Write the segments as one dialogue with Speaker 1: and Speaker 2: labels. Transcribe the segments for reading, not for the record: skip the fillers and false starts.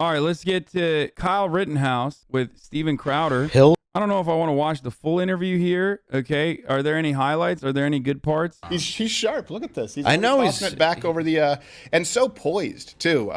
Speaker 1: All right, let's get to Kyle Rittenhouse with Steven Crowder.
Speaker 2: Hill.
Speaker 1: I don't know if I want to watch the full interview here. Okay, are there any highlights? Are there any good parts?
Speaker 3: He's sharp. Look at this.
Speaker 2: I know
Speaker 3: he's it back over the and so poised too.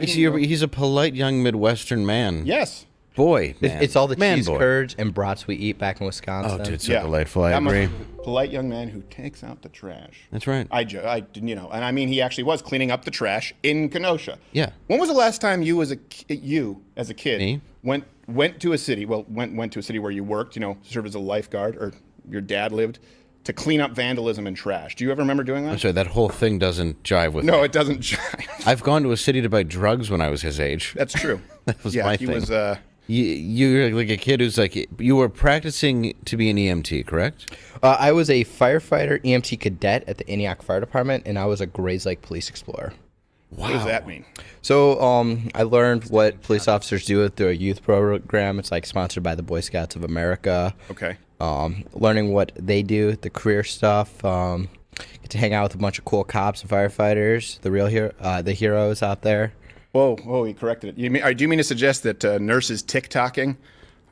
Speaker 2: He's a polite young Midwestern man.
Speaker 3: Yes.
Speaker 2: Boy, man.
Speaker 4: It's all the
Speaker 2: man
Speaker 4: cheese
Speaker 2: boy.
Speaker 4: curds and brats we eat back in Wisconsin.
Speaker 2: Oh, dude, so delightful. I agree.
Speaker 3: Polite young man who takes out the trash.
Speaker 2: That's right.
Speaker 3: And I mean, he actually was cleaning up the trash in Kenosha.
Speaker 2: Yeah.
Speaker 3: When was the last time you as a kid
Speaker 2: Me?
Speaker 3: went to a city? Well, went to a city where you worked. Served as a lifeguard, or your dad lived, to clean up vandalism and trash. Do you ever remember doing that?
Speaker 2: I'm sorry, that whole thing doesn't jive with
Speaker 3: No,
Speaker 2: me.
Speaker 3: it doesn't jive.
Speaker 2: I've gone to a city to buy drugs when I was his age.
Speaker 3: That's true.
Speaker 2: That was my thing.
Speaker 3: He was.
Speaker 2: You're like a kid who's like, you were practicing to be an EMT, correct?
Speaker 4: I was a firefighter EMT cadet at the Antioch Fire Department, and I was a Grays Lake Police Explorer.
Speaker 3: Wow. What does that mean?
Speaker 4: So I learned what police officers do through a youth program. It's like sponsored by the Boy Scouts of America.
Speaker 3: Okay.
Speaker 4: Learning what they do, the career stuff. Get to hang out with a bunch of cool cops and firefighters, the heroes out there.
Speaker 3: Whoa, he corrected it. Do you mean to suggest that nurses TikToking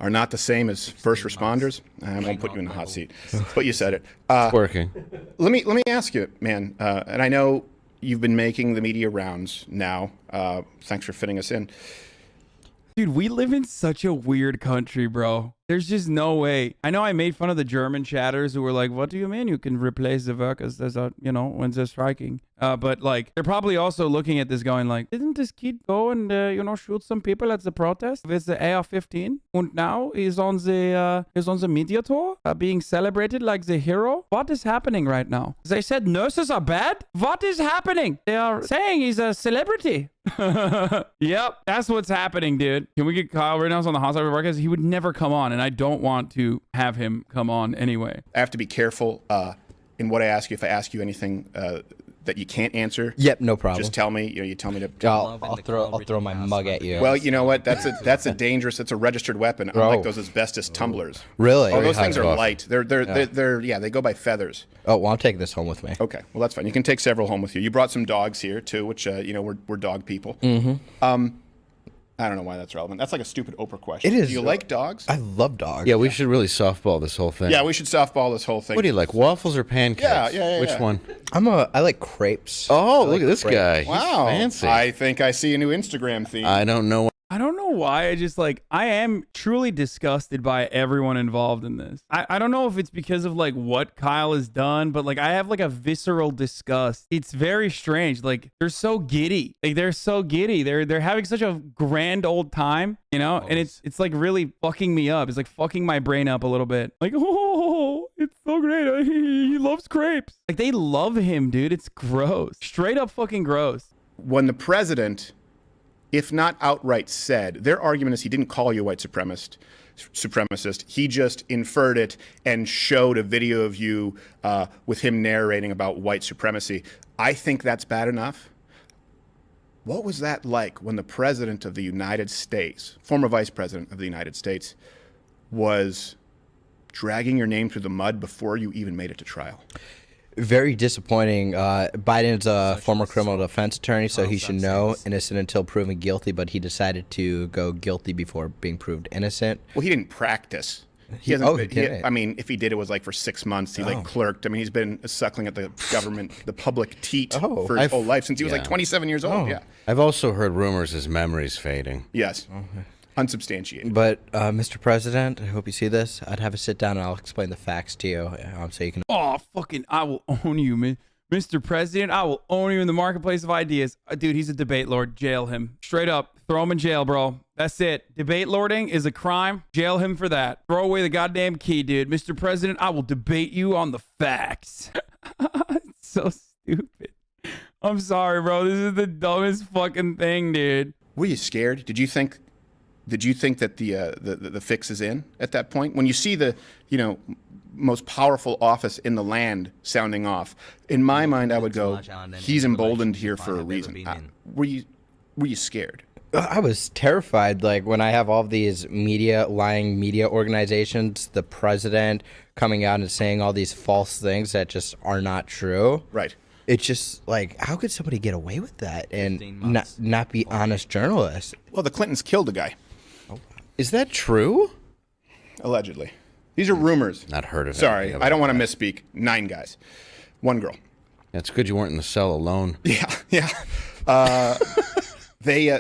Speaker 3: are not the same as first responders? I won't put you in the hot seat, but you said it.
Speaker 2: It's working.
Speaker 3: Let me ask you, man, and I know you've been making the media rounds now. Thanks for fitting us in.
Speaker 1: Dude, we live in such a weird country, bro. There's just no way. I know I made fun of the German chatters who were like, what do you mean you can replace the workers when they're striking? But like, they're probably also looking at this going like, didn't this kid go and, shoot some people at the protest with the AR-15? And now he's on the media tour, being celebrated like the hero? What is happening right now? They said nurses are bad? What is happening? They are saying he's a celebrity. Yep, that's what's happening, dude. Can we get Kyle Rittenhouse on the HasanAbi podcast? He would never come on, and I don't want to have him come on anyway.
Speaker 3: I have to be careful in what I ask you. If I ask you anything that you can't answer,
Speaker 4: yep, no problem.
Speaker 3: Just tell me. You tell me to.
Speaker 4: I'll throw my mug at you.
Speaker 3: Well, you know what? That's a dangerous. It's a registered weapon. Unlike those asbestos tumblers.
Speaker 4: Really?
Speaker 3: Oh, those things are light. They're they go by feathers.
Speaker 4: Oh, well, I'm taking this home with me.
Speaker 3: Okay, well that's fine. You can take several home with you. You brought some dogs here too, which we're dog people. Mm-hmm. I don't know why that's relevant. That's like a stupid Oprah question.
Speaker 4: It is.
Speaker 3: Do you like dogs?
Speaker 4: I love dogs.
Speaker 2: Yeah, we should really softball this whole thing.
Speaker 3: Yeah, we should softball this whole thing.
Speaker 2: What do you like, waffles or pancakes?
Speaker 3: Yeah.
Speaker 2: Which one?
Speaker 4: I like crepes.
Speaker 2: Oh, look at this guy. He's
Speaker 3: Wow.
Speaker 2: fancy.
Speaker 3: I think I see a new Instagram theme.
Speaker 2: I don't know.
Speaker 1: I don't know why. I am truly disgusted by everyone involved in this. I don't know if it's because of like what Kyle has done, but like I have like a visceral disgust. It's very strange. Like they're so giddy. They're having such a grand old time, and it's like really fucking me up. It's like fucking my brain up a little bit. Like, oh, it's so great. He loves crepes. Like they love him, dude. It's gross. Straight up fucking gross.
Speaker 3: When the president, if not outright said, their argument is he didn't call you a white supremacist. He just inferred it and showed a video of you with him narrating about white supremacy. I think that's bad enough. What was that like when the president of the United States, former vice president of the United States, was dragging your name through the mud before you even made it to trial?
Speaker 4: Very disappointing. Biden's a former criminal defense attorney, so he should know innocent until proven guilty, but he decided to go guilty before being proved innocent.
Speaker 3: Well, he didn't practice. I mean, if he did, it was like for 6 months. He clerked. I mean, he's been suckling at the government, the public teat for his whole life since he was like 27 years old. Yeah.
Speaker 2: I've also heard rumors his memory's fading.
Speaker 3: Yes. Unsubstantiated.
Speaker 4: But, Mr. President, I hope you see this. I'd have a sit down and I'll explain the facts to you so you can...
Speaker 1: Oh, I will own you, man. Mr. President, I will own you in the marketplace of ideas. Dude, he's a debate lord. Jail him. Straight up. Throw him in jail, bro. That's it. Debate lording is a crime. Jail him for that. Throw away the goddamn key, dude. Mr. President, I will debate you on the facts. It's so stupid. I'm sorry, bro. This is the dumbest fucking thing, dude.
Speaker 3: Were you scared? Did you think that the fix is in at that point? When you see the, most powerful office in the land sounding off, in my mind, I would go, he's emboldened here for a reason. Were you scared?
Speaker 4: I was terrified. Like when I have all these lying media organizations, the president coming out and saying all these false things that just are not true.
Speaker 3: Right.
Speaker 4: It's just like, how could somebody get away with that and
Speaker 5: 15
Speaker 4: not
Speaker 5: months.
Speaker 4: not be honest journalists?
Speaker 3: Well, the Clintons killed a guy,
Speaker 2: Is that true?
Speaker 3: allegedly. These are rumors.
Speaker 2: Not heard of it.
Speaker 3: Sorry, I don't want to misspeak. 9 guys, 1 girl.
Speaker 2: It's good you weren't in the cell alone.
Speaker 3: Yeah, yeah.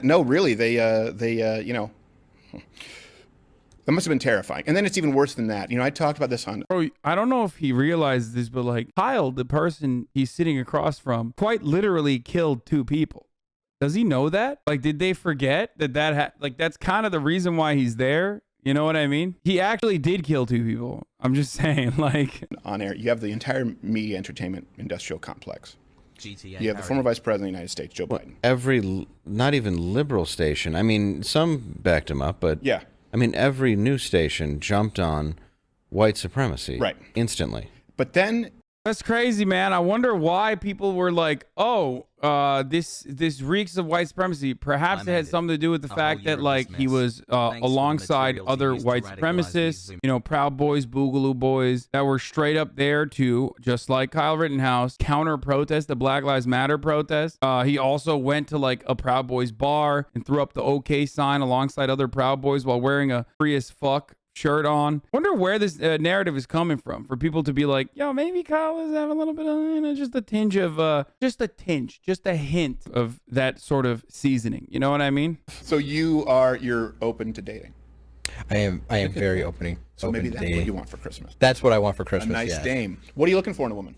Speaker 3: No, really, you know, that must have been terrifying. And then it's even worse than that. You know, I talked about this on.
Speaker 1: Bro, I don't know if he realized this, but like Kyle, the person he's sitting across from, quite literally killed 2 people. Does he know that? Like, did they forget like that's kind of the reason why he's there? You know what I mean? He actually did kill 2 people. I'm just saying, like,
Speaker 3: On air, you have the entire media entertainment industrial complex.
Speaker 5: GTA
Speaker 3: You have the former Vice President of the United States, Joe Biden.
Speaker 2: Not even liberal station. I mean, some backed him up, but
Speaker 3: Yeah.
Speaker 2: I mean, every news station jumped on white supremacy.
Speaker 3: Right.
Speaker 2: Instantly.
Speaker 3: But then
Speaker 1: that's crazy, man. I wonder why people were like, "Oh, this reeks of white supremacy." Perhaps it had something to do with the fact that like he was alongside other white supremacists, you know, Proud Boys, Boogaloo Boys, that were straight up there to, just like Kyle Rittenhouse, counter protest the Black Lives Matter protest. He also went to like a Proud Boys bar and threw up the OK sign alongside other Proud Boys while wearing a free as fuck shirt on. Wonder where this narrative is coming from for people to be like, yo, maybe Kyle is having a little bit of, you know, just a tinge of just a hint of that sort of seasoning. You know what I mean?
Speaker 3: so you're open to dating.
Speaker 4: I am very open.
Speaker 3: So maybe that's what you want for Christmas.
Speaker 4: That's what I want for
Speaker 3: A
Speaker 4: Christmas.
Speaker 3: nice
Speaker 4: yes.
Speaker 3: dame. What are you looking for in a woman?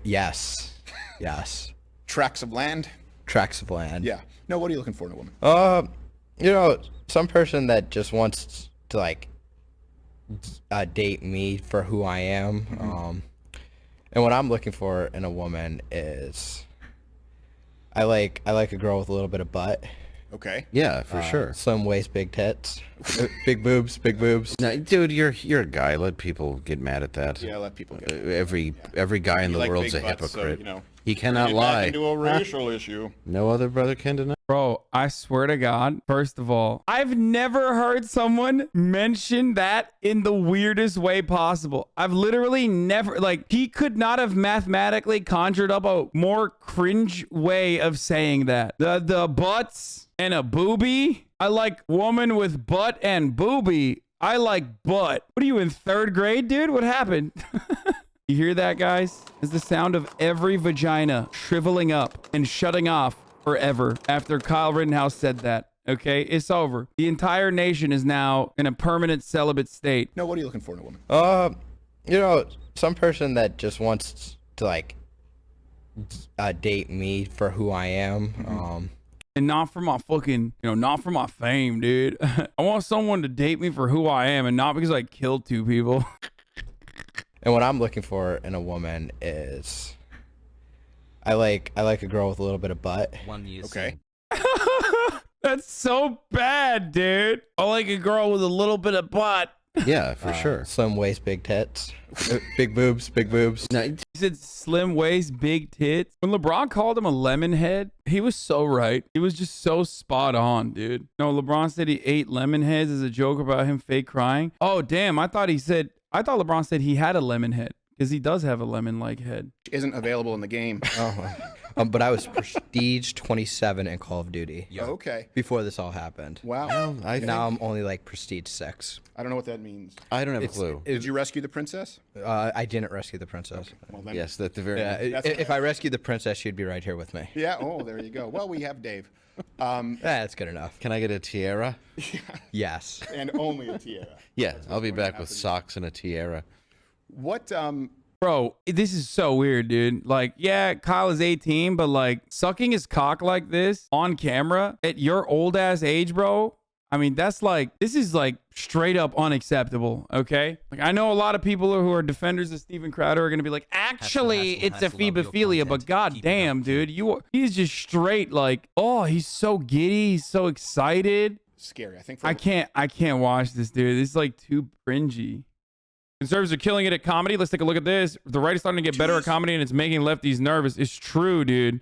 Speaker 4: Yes. Yes.
Speaker 3: Tracts of land?
Speaker 4: Tracts of land.
Speaker 3: Yeah. No, what are you looking for in a woman?
Speaker 4: You know, some person that just wants to like date me for who I am. And what I'm looking for in a woman is I like a girl with a little bit of butt.
Speaker 3: Okay.
Speaker 2: Yeah, for sure.
Speaker 4: Slim waist, big tits, big boobs, big boobs.
Speaker 2: No, dude, you're a guy. Let people get mad at that.
Speaker 3: Yeah, let people get it.
Speaker 2: Every guy in
Speaker 3: You
Speaker 2: the
Speaker 3: like
Speaker 2: world's a
Speaker 3: big butts, so,
Speaker 2: hypocrite.
Speaker 3: you know,
Speaker 2: He cannot
Speaker 3: Get back
Speaker 2: lie.
Speaker 3: into a racial issue.
Speaker 2: No other brother can deny.
Speaker 1: Bro, I swear to God, first of all, I've never heard someone mention that in the weirdest way possible. I've literally never, like, he could not have mathematically conjured up a more cringe way of saying that. The butts and a boobie. I like woman with butt and boobie. I like butt. What are you in 3rd grade, dude? What happened? You hear that, guys? It's the sound of every vagina shriveling up and shutting off forever after Kyle Rittenhouse said that. Okay, it's over. The entire nation is now in a permanent celibate state.
Speaker 3: No, what are you looking for in a woman?
Speaker 4: You know, some person that just wants to like date me for who I am.
Speaker 1: And not for my fucking, you know, not for my fame, dude. I want someone to date me for who I am and not because I killed 2 people.
Speaker 4: And what I'm looking for in a woman is I like a girl with a little bit of butt.
Speaker 5: 1 year.
Speaker 3: Okay.
Speaker 1: That's so bad, dude. I like a girl with a little bit of butt.
Speaker 2: Yeah, for sure.
Speaker 4: Slim waist, big tits, big boobs, big boobs.
Speaker 2: No,
Speaker 1: He said slim waist, big tits. When LeBron called him a lemon head, he was so right. He was just so spot on, dude. No, LeBron said he ate lemon heads as a joke about him fake crying. Oh, damn. I thought LeBron said he had a lemon head because he does have a lemon-like head.
Speaker 3: Isn't available in the game.
Speaker 4: But I was prestige 27 in Call of Duty
Speaker 3: Okay.
Speaker 4: before this all happened.
Speaker 3: Wow.
Speaker 4: Now I'm only like prestige 6.
Speaker 3: I don't know what that means.
Speaker 2: I don't have a clue.
Speaker 3: Did you rescue the princess?
Speaker 4: I didn't rescue the princess.
Speaker 3: Well, then.
Speaker 2: Yes, at the very
Speaker 4: If I rescued the princess, she'd be right here with me.
Speaker 3: Yeah. Oh, there you go. Well, we have Dave.
Speaker 4: That's good enough.
Speaker 2: Can I get a tiara?
Speaker 4: Yes.
Speaker 3: And only a tiara.
Speaker 2: Yeah, I'll be back with socks and a tiara.
Speaker 3: What?
Speaker 1: Bro, this is so weird, dude. Like, yeah, Kyle is 18, but like sucking his cock like this on camera at your old ass age, bro. I mean, this is like straight up unacceptable, okay? Like, I know a lot of people who are defenders of Steven Crowder are going to be like, actually, it's a phebophilia, but goddamn, dude, he's just straight like, oh, he's so giddy, he's so excited.
Speaker 3: Scary. I think.
Speaker 1: I can't watch this, dude. This is like too cringy. Conservatives are killing it at comedy. Let's take a look at this. The right is starting to get better at comedy, and it's making lefties nervous. It's true, dude.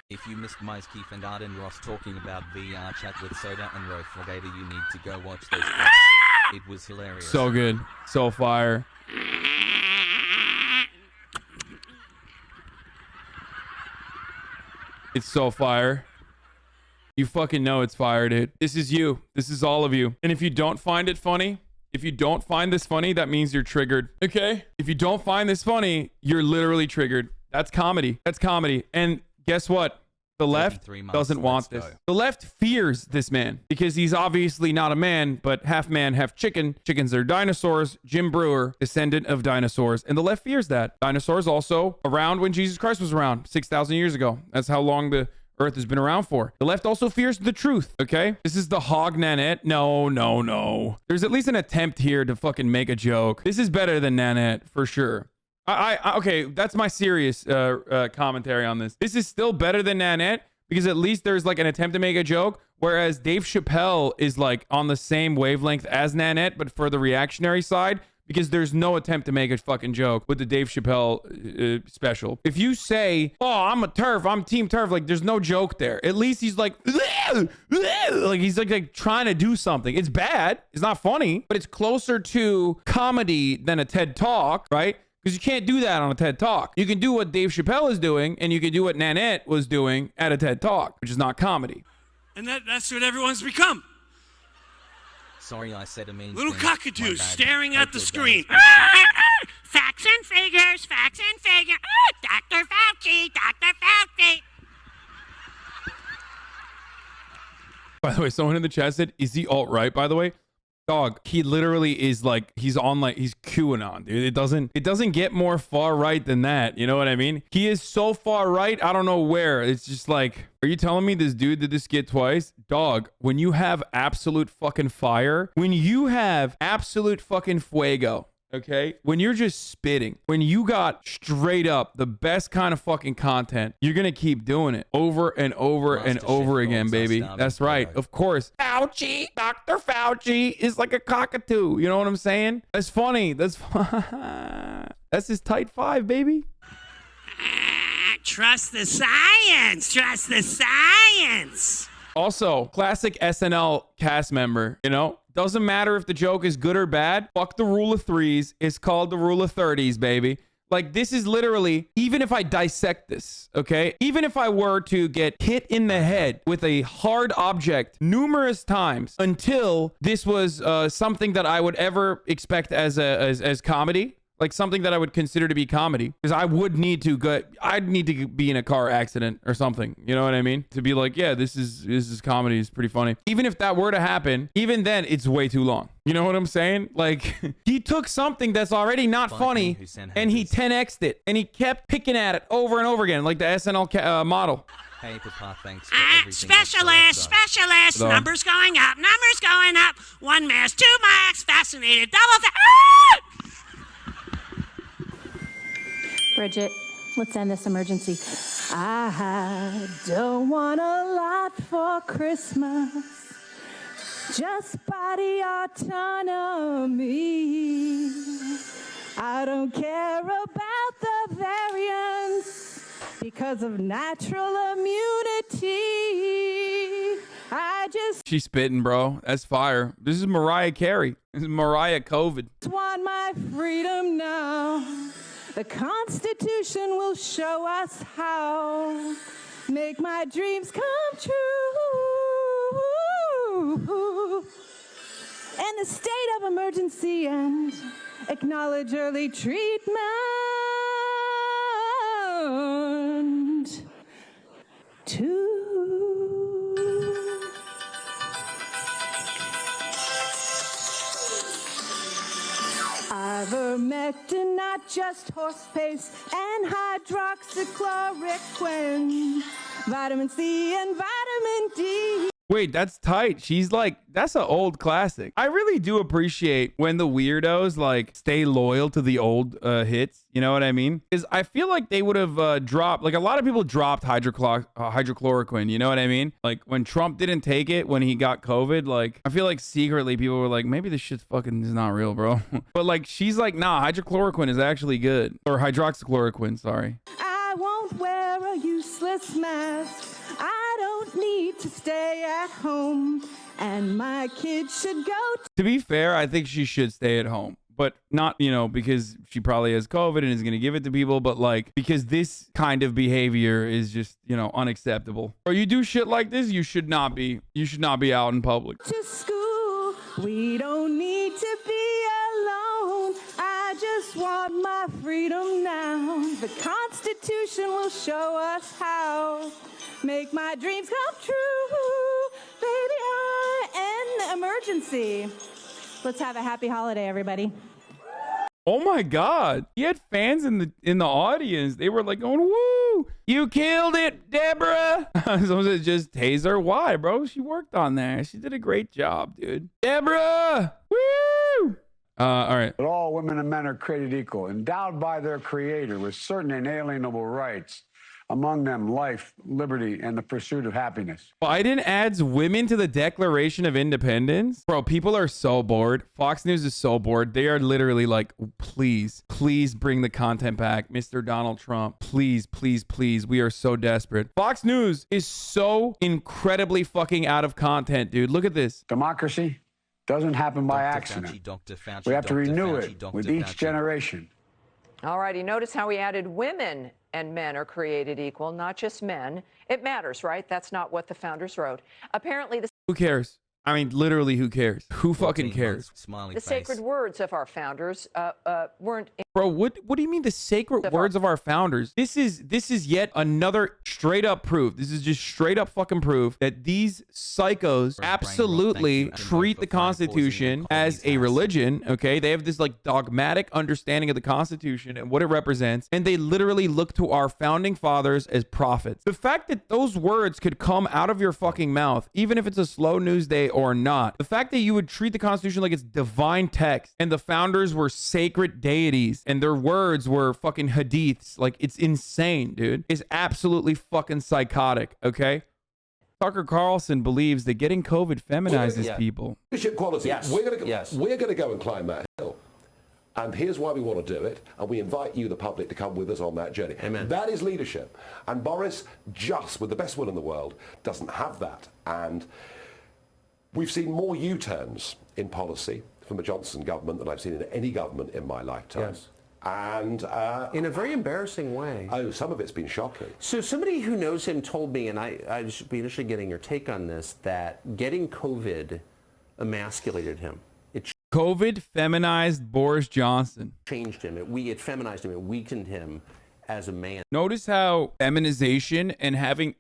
Speaker 5: If you missed Mice Keith and Arden Ross talking about VR chat with Soda and Rofregator, you need to go watch those clips. It was hilarious.
Speaker 1: So good. So fire. It's so fire. You fucking know it's fire, dude. This is you. This is all of you. And if you don't find it funny, if you don't find this funny, that means you're triggered. Okay? If you don't find this funny, you're literally triggered. That's comedy. That's comedy. And guess what? The left
Speaker 5: 33 months,
Speaker 1: doesn't want
Speaker 5: let's
Speaker 1: this.
Speaker 5: go.
Speaker 1: The left fears this man because he's obviously not a man, but half man, half chicken. Chickens are dinosaurs. Jim Brewer, descendant of dinosaurs. And the left fears that. Dinosaurs also around when Jesus Christ was around 6,000 years ago. That's how long the Earth has been around for. The left also fears the truth, okay? This is the hog Nanette. No, no, no. There's at least an attempt here to fucking make a joke. This is better than Nanette, for sure. Okay, that's my serious commentary on this. This is still better than Nanette because at least there's like an attempt to make a joke, whereas Dave Chappelle is like on the same wavelength as Nanette, but for the reactionary side, because there's no attempt to make a fucking joke with the Dave Chappelle special. If you say, oh, I'm a TERF, I'm team TERF, like there's no joke there. At least he's like, like he's like trying to do something. It's bad. It's not funny, but it's closer to comedy than a TED Talk, right? Because you can't do that on a TED Talk. You can do what Dave Chappelle is doing, and you can do what Nanette was doing at a TED Talk, which is not comedy.
Speaker 6: And that's what everyone's become.
Speaker 5: Sorry, I said a mean
Speaker 6: Little
Speaker 5: thing.
Speaker 6: cockatoos
Speaker 5: My bad.
Speaker 6: staring at the
Speaker 5: Hope
Speaker 6: screen.
Speaker 5: you're done.
Speaker 7: Facts and figures, facts and figures. Dr. Fauci, Dr. Fauci.
Speaker 1: By the way, someone in the chat said, is he alt-right, by the way? Dog, he literally is like, he's on like, he's QAnon, dude. It doesn't get more far right than that. You know what I mean? He is so far right, I don't know where. It's just like, are you telling me this dude did this skit twice? Dog, when you have absolute fucking fire, when you have absolute fucking fuego, okay? When you're just spitting, when you got straight up the best kind of fucking content, you're gonna keep doing it over and over and
Speaker 5: Master
Speaker 1: over
Speaker 5: Chef
Speaker 1: again,
Speaker 5: knows
Speaker 1: baby.
Speaker 5: us,
Speaker 1: That's right. Of course. Fauci, Dr. Fauci is like a cockatoo. You know what I'm saying? That's funny. That's that's his tight five, baby.
Speaker 7: Trust the science. Trust the science.
Speaker 1: Also, classic SNL cast member, you know? Doesn't matter if the joke is good or bad. Fuck the rule of threes. It's called the rule of 30s, baby. Like, this is literally, even if I dissect this, okay? Even if I were to get hit in the head with a hard object numerous times until this was something that I would ever expect as comedy, like something that I would consider to be comedy, because I would need to go, I'd need to be in a car accident or something. You know what I mean? To be like, yeah, this is comedy. It's pretty funny. Even if that were to happen, even then it's way too long. You know what I'm saying? Like, he took something that's already not funny and he 10x'd it and he kept picking at it over and over again, like the SNL model.
Speaker 5: Hey, Papa, thanks for everything.
Speaker 7: Specialist.
Speaker 1: Hello.
Speaker 7: Numbers going up. One mask, two masks. Fascinated.
Speaker 8: Bridget, let's end this emergency. I don't want a lot for Christmas, just body autonomy. I don't care about the variants because of natural immunity. I just
Speaker 1: She's spitting, bro. That's fire. This is Mariah Carey. This is Mariah COVID.
Speaker 8: want my freedom now. The Constitution will show us how. Make my dreams come true. And the state of emergency and acknowledge early treatment. Ivermectin, not just horse paste, and hydroxychloroquine, vitamin C and vitamin D.
Speaker 1: Wait, that's tight. She's like, that's an old classic. I really do appreciate when the weirdos like stay loyal to the old hits. You know what I mean? Because I feel like they would have dropped, like a lot of people dropped hydrochloroquine. You know what I mean? Like when Trump didn't take it when he got COVID, like I feel like secretly people were like, maybe this shit's fucking is not real, bro. But like she's like, nah, hydrochloroquine is actually good. Or hydroxychloroquine, sorry.
Speaker 8: I won't wear wear a useless mask. I don't need to stay at home, and my kids should go
Speaker 1: To be fair, I think she should stay at home. But not, you know, because she probably has COVID and is going to give it to people, but like, because this kind of behavior is just, you know, unacceptable. Or you do shit like this, you should not be out in public.
Speaker 8: to school. We don't need to be alone. I just want my freedom now. The Constitution will show us how. Make my dreams come true. Baby, I end the emergency. Let's have a happy holiday, everybody.
Speaker 1: Oh my God. He had fans in the audience. They were like going, woo, you killed it, Deborah. Someone said, just taser. Why, bro? She worked on that. She did a great job, dude. Deborah. Woo. All right.
Speaker 9: But all women and men are created equal, endowed by their creator with certain inalienable rights. Among them, life, liberty, and the pursuit of happiness.
Speaker 1: Biden adds women to the Declaration of Independence. Bro, people are so bored. Fox News is so bored. They are literally like, please bring the content back. Mr. Donald Trump, please. We are so desperate. Fox News is so incredibly fucking out of content, dude. Look at this.
Speaker 9: Democracy doesn't happen by accident. We have to renew it with each generation.
Speaker 10: All righty, notice how he added women and men are created equal, not just men. It matters, right? That's not what the founders wrote. Apparently,
Speaker 1: Who cares? I mean, literally, who cares? Who fucking cares?
Speaker 10: the sacred words of our founders weren't.
Speaker 1: Bro, what do you mean the sacred words of our founders? This is yet another straight up proof. This is just straight up fucking proof that these psychos absolutely treat the Constitution as a religion, okay? They have this like dogmatic understanding of the Constitution and what it represents, and they literally look to our founding fathers as prophets. The fact that those words could come out of your fucking mouth, even if it's a slow news day or not, the fact that you would treat the Constitution like it's divine text and the founders were sacred deities and their words were fucking hadiths, like, it's insane, dude. It's absolutely fucking psychotic, okay? Tucker Carlson believes that getting COVID feminizes people.
Speaker 11: Leadership quality.
Speaker 9: Yes.
Speaker 11: We're going to
Speaker 9: Yes.
Speaker 11: go and climb that hill. And here's why we want to do it. And we invite you, the public, to come with us on that journey.
Speaker 9: Amen.
Speaker 11: That is leadership. And Boris, just with the best will in the world, doesn't have that. And we've seen more U-turns in policy from the Johnson government than I've seen in any government in my lifetime.
Speaker 9: Yes.
Speaker 11: And
Speaker 12: in a very embarrassing way.
Speaker 11: Oh, some of it's been shocking.
Speaker 12: So somebody who knows him told me, and I should be interested in getting your take on this, that getting COVID emasculated him. It
Speaker 1: COVID feminized Boris Johnson.
Speaker 12: changed him. It feminized him. It weakened him as a man.
Speaker 1: Notice how feminization and having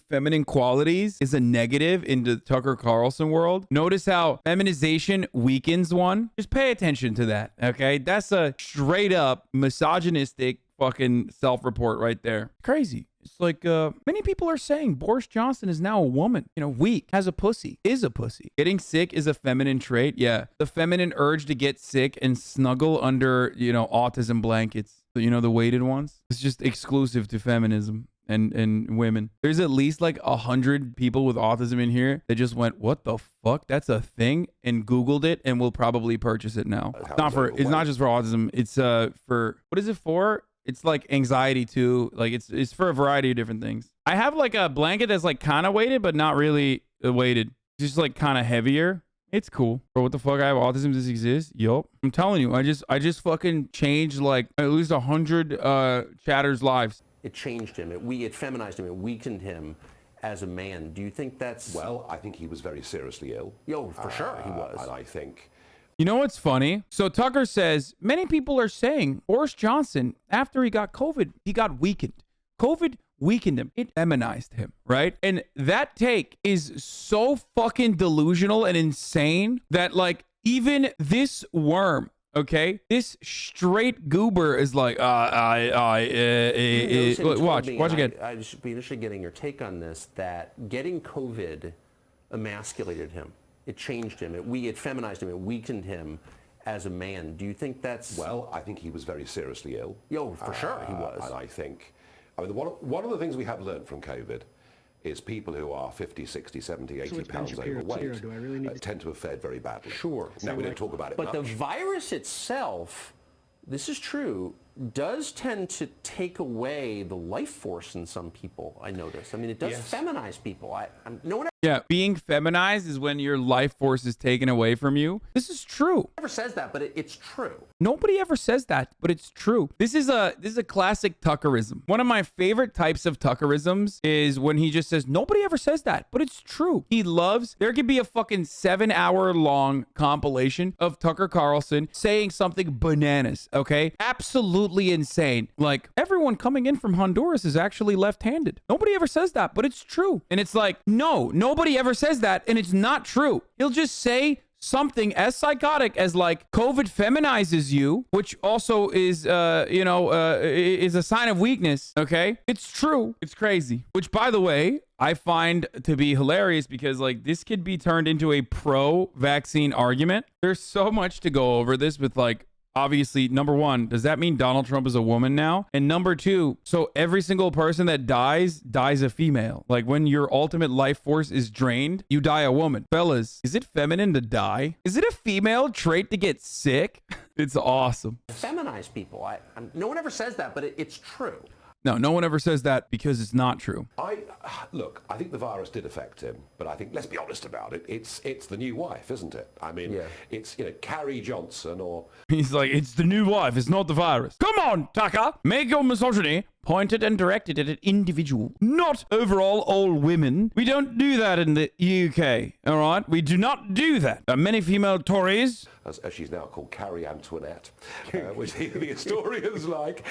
Speaker 1: feminine qualities is a negative in the Tucker Carlson world. Notice how feminization weakens one. Just pay attention to that, okay? That's a straight up misogynistic fucking self-report right there. Crazy. It's like many people are saying Boris Johnson is now a woman. You know, weak, has a pussy, is a pussy. Getting sick is a feminine trait. Yeah. The feminine urge to get sick and snuggle under, you know, autism blankets. You know, the weighted ones. It's just exclusive to feminism and women. There's at least like 100 people with autism in here that just went, what the fuck? That's a thing, and Googled it and will probably purchase it now. It's not just for autism. It's for, what is it for? It's like anxiety too. Like it's for a variety of different things. I have like a blanket that's like kind of weighted, but not really weighted. It's just like kind of heavier. It's cool. Bro, what the fuck? I have autism. This exists? Yup. I'm telling you, I just fucking changed like at least 100 chatters' lives.
Speaker 12: It changed him. It feminized him. It weakened him as a man. Do you think that's...
Speaker 11: Well, I think he was very seriously ill.
Speaker 12: Yo, for sure he was.
Speaker 11: And I think...
Speaker 1: You know what's funny? So Tucker says, many people are saying Boris Johnson, after he got COVID, he got weakened. COVID weakened him. It feminized him, right? And that take is so fucking delusional and insane that like even this worm, okay, this straight goober is like, watch again.
Speaker 12: I should be interested in getting your take on this, that getting COVID emasculated him. It changed him. It feminized him. It weakened him as a man. Do you think that's...
Speaker 11: Well, I think he was very seriously ill.
Speaker 12: Yo, for sure he was.
Speaker 11: And I think... I mean, one of the things we have learned from COVID is people who are 50, 60, 70, 80 pounds overweight tend to have fared very badly.
Speaker 12: Sure.
Speaker 11: Now, we don't talk about it
Speaker 12: But
Speaker 11: much.
Speaker 12: the virus itself, this is true, does tend to take away the life force in some people, I notice. I mean, it does feminize people. No one
Speaker 1: Yeah, being feminized is when your life force is taken away from you. This is true.
Speaker 12: ever says that, but it's true.
Speaker 1: Nobody ever says that, but it's true. This is a classic Tuckerism. One of my favorite types of Tuckerisms is when he just says, nobody ever says that, but it's true. He loves, there could be a fucking 7-hour long compilation of Tucker Carlson saying something bananas, okay? Absolutely insane. Like, everyone coming in from Honduras is actually left-handed. Nobody ever says that, but it's true. And it's like, no, nobody ever says that, and it's not true. He'll just say something as psychotic as like COVID feminizes you, which also is is a sign of weakness. Okay, it's true. It's crazy. Which, by the way, I find to be hilarious because like this could be turned into a pro-vaccine argument. There's so much to go over this with like. Obviously, number one, does that mean Donald Trump is a woman now? And number two, so every single person that dies a female. Like when your ultimate life force is drained, you die a woman. Fellas, is it feminine to die? Is it a female trait to get sick? It's awesome.
Speaker 12: Feminize people. No one ever says that, but it's true.
Speaker 1: No one ever says that because it's not true.
Speaker 11: Look, I think the virus did affect him, but I think, let's be honest about it, it's the new wife, isn't it? I mean, it's, Carrie Johnson or...
Speaker 1: He's like, it's the new wife, it's not the virus. Come on, Tucker, make your misogyny pointed and directed at an individual, not overall all women. We don't do that in the UK, all right? We do not do that. Many female Tories...
Speaker 11: As she's now called Carrie Antoinette, which the historians like...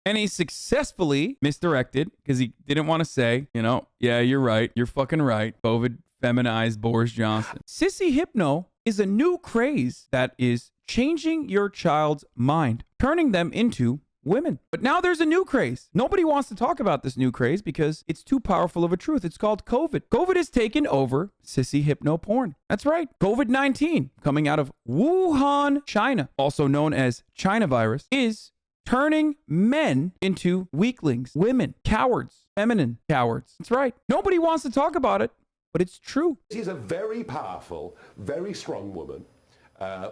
Speaker 1: And he successfully misdirected because he didn't want to say, yeah, you're right. You're fucking right. COVID feminized Boris Johnson. Sissy Hypno is a new craze that is changing your child's mind, turning them into women. But now there's a new craze. Nobody wants to talk about this new craze because it's too powerful of a truth. It's called COVID. COVID has taken over sissy hypno porn. That's right. COVID-19, coming out of Wuhan, China, also known as China virus, is turning men into weaklings, women, cowards, feminine cowards. That's right. Nobody wants to talk about it, but it's true.
Speaker 11: She's a very powerful, very strong woman.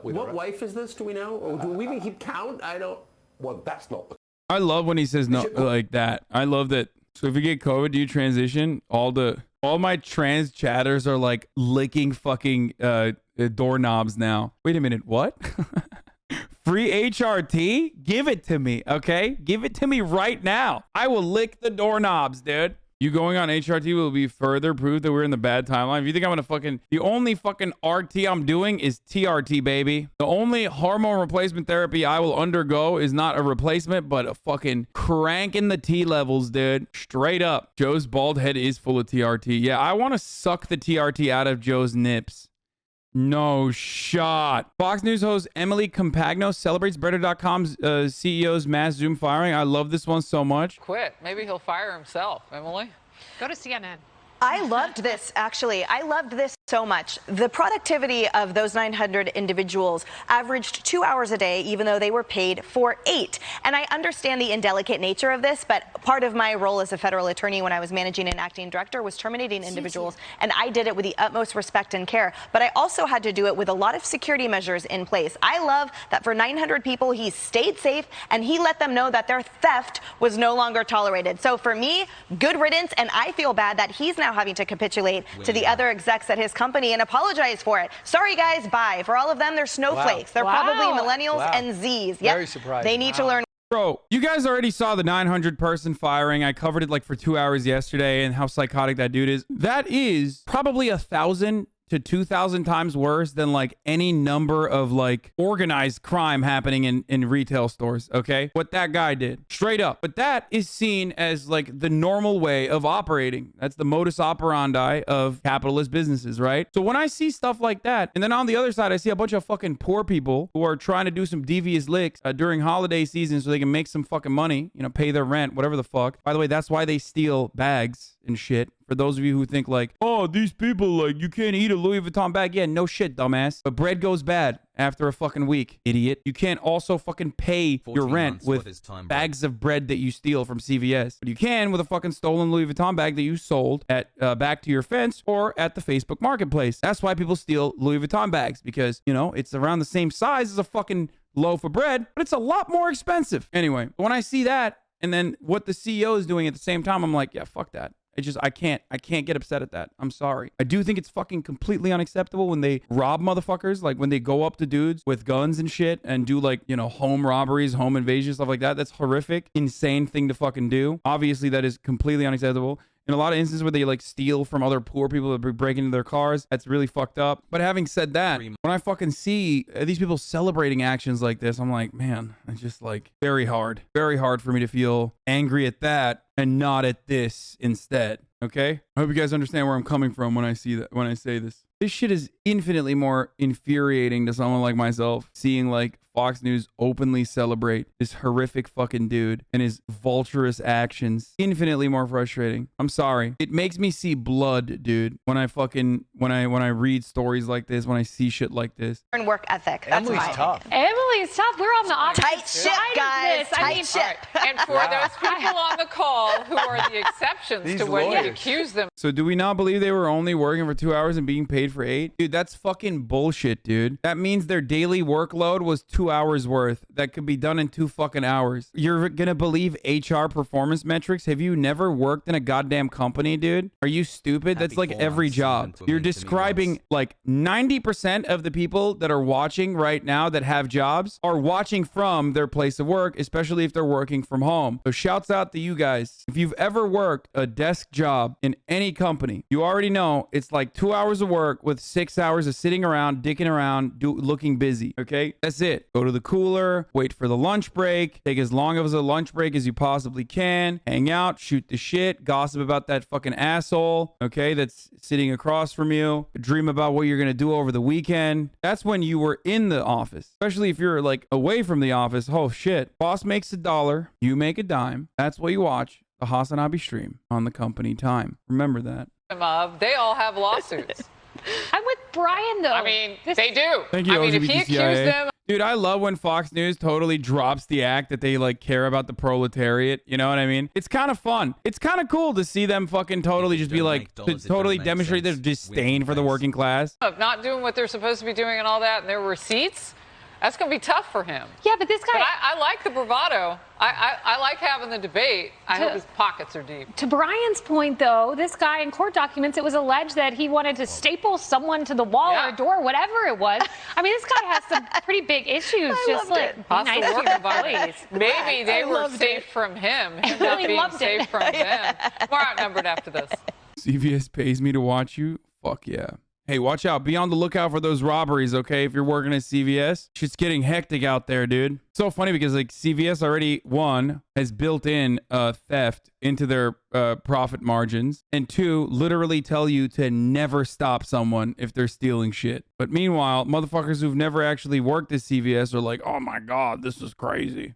Speaker 12: What wife is this? Do we know? Or do we even keep count? I don't...
Speaker 11: Well, that's not the...
Speaker 1: I love when he says no like that. I love that. So if you get COVID, do you transition? All my trans chatters are like licking fucking doorknobs now. Wait a minute, what? Free HRT? Give it to me, okay? Give it to me right now. I will lick the doorknobs, dude. You going on HRT will be further proof that we're in the bad timeline. If you think I'm gonna the only fucking RT I'm doing is TRT, baby. The only hormone replacement therapy I will undergo is not a replacement, but a fucking crank in the T levels, dude. Straight up. Joe's bald head is full of TRT. Yeah, I want to suck the TRT out of Joe's nips. No shot. Fox News host Emily Compagno celebrates Breeder.com's CEO's mass Zoom firing. I love this one so much.
Speaker 13: Quit. Maybe he'll fire himself. Emily?
Speaker 14: Go to CNN. I loved this, actually. I loved this so much. The productivity of those 900 individuals averaged 2 hours a day, even though they were paid for 8. And I understand the indelicate nature of this, but part of my role as a federal attorney when I was managing and acting director was terminating individuals, and I did it with the utmost respect and care. But I also had to do it with a lot of security measures in place. I love that for 900 people, he stayed safe, and he let them know that their theft was no longer tolerated. So for me, good riddance, and I feel bad that he's now having to capitulate to the other execs at his company and apologize for it. Sorry, guys, bye. For all of them, they're snowflakes. They're probably millennials and Zs. Yep.
Speaker 13: Very surprising.
Speaker 14: They need to learn.
Speaker 1: Bro, you guys already saw the 900 person firing. I covered it like for 2 hours yesterday and how psychotic that dude is. That is probably 1,000 to 2,000 times worse than like any number of like organized crime happening in retail stores. Okay, what that guy did, straight up. But that is seen as like the normal way of operating. That's the modus operandi of capitalist businesses, right? So when I see stuff like that, and then on the other side I see a bunch of fucking poor people who are trying to do some devious licks during holiday season so they can make some fucking money, pay their rent, whatever the fuck. By the way, that's why they steal bags and shit. For those of you who think like, oh, these people, like, you can't eat a Louis Vuitton bag. Yeah, no shit, dumbass. But bread goes bad after a fucking week, idiot. You can't also fucking pay your rent with bags of bread that you steal from CVS. But you can with a fucking stolen Louis Vuitton bag that you sold at back to your fence or at the Facebook marketplace. That's why people steal Louis Vuitton bags, because, it's around the same size as a fucking loaf of bread, but it's a lot more expensive. Anyway, when I see that and then what the CEO is doing at the same time, I'm like, yeah, fuck that. I can't get upset at that. I'm sorry. I do think it's fucking completely unacceptable when they rob motherfuckers, like when they go up to dudes with guns and shit and do like, you know, home robberies, home invasions, stuff like that. That's horrific, insane thing to fucking do. Obviously, that is completely unacceptable. In a lot of instances where they like steal from other poor people that break into their cars, that's really fucked up. But having said that, when I fucking see these people celebrating actions like this, I'm like, man, it's just like very hard for me to feel angry at that and not at this instead. Okay, I hope you guys understand where I'm coming from when I see that, when I say this. This shit is infinitely more infuriating to someone like myself, seeing like Fox News openly celebrate this horrific fucking dude and his vulturous actions. Infinitely more frustrating. I'm sorry. It makes me see blood, dude, when I fucking when I read stories like this, when I see shit like this.
Speaker 14: And work ethic. That's
Speaker 15: Emily's tough.
Speaker 16: Emily's tough. We're on the opposite
Speaker 14: Tight ship,
Speaker 16: side
Speaker 14: guys.
Speaker 16: of this.
Speaker 14: Tight ship.
Speaker 13: And for those people on the call who are the exceptions
Speaker 15: These
Speaker 13: to what you
Speaker 15: lawyers.
Speaker 13: accuse them.
Speaker 1: So do we not believe they were only working for 2 hours and being paid for 8? Dude, that's fucking bullshit, dude. That means their daily workload was 2 hours worth. That could be done in 2 fucking hours. You're gonna believe HR performance metrics? Have you never worked in a goddamn company, dude? Are you stupid? That's like every job. You're describing like 90% of the people that are watching right now that have jobs are watching from their place of work, especially if they're working from home. So shouts out to you guys. If you've ever worked a desk job in any company, you already know it's like 2 hours of work with 6 hours of sitting around, dicking around, looking busy. Okay, that's it. Go to the cooler, wait for the lunch break, take as long of a lunch break as you possibly can, hang out, shoot the shit, gossip about that fucking asshole, okay, that's sitting across from you, dream about what you're gonna do over the weekend. That's when you were in the office. Especially if you're like away from the office. Oh shit, boss makes $1, you make a dime. That's what you watch the HasanAbi stream on the company time. Remember that.
Speaker 13: They all have lawsuits.
Speaker 16: I'm with Brian, though.
Speaker 13: I mean, they do.
Speaker 1: Thank you,
Speaker 13: I mean, if he
Speaker 1: LGBT
Speaker 13: accused
Speaker 1: CIA.
Speaker 13: them.
Speaker 1: Dude, I love when Fox News totally drops the act that they like care about the proletariat. You know what I mean? It's kind of fun. It's kind of cool to see them fucking totally just be like, to totally demonstrate their disdain for the working class.
Speaker 13: Of not doing what they're supposed to be doing and all that, and their receipts, that's going to be tough for him.
Speaker 16: Yeah, but this guy...
Speaker 13: But I like the bravado. I like having the debate. I hope his pockets are deep.
Speaker 16: To Brian's point, though, this guy in court documents, it was alleged that he wanted to staple someone to the wall or door, whatever it was. I mean, this guy has some pretty big issues. Just like, be nice to your employees.
Speaker 13: Maybe they were safe from him. Him not being safe from them. We're outnumbered after this.
Speaker 1: CVS pays me to watch you? Fuck yeah. Hey, watch out. Be on the lookout for those robberies, okay? If you're working at CVS, shit's getting hectic out there, dude. So funny because like CVS already, 1, has built in theft into their profit margins, and 2, literally tell you to never stop someone if they're stealing shit. But meanwhile, motherfuckers who've never actually worked at CVS are like, oh my God, this is crazy.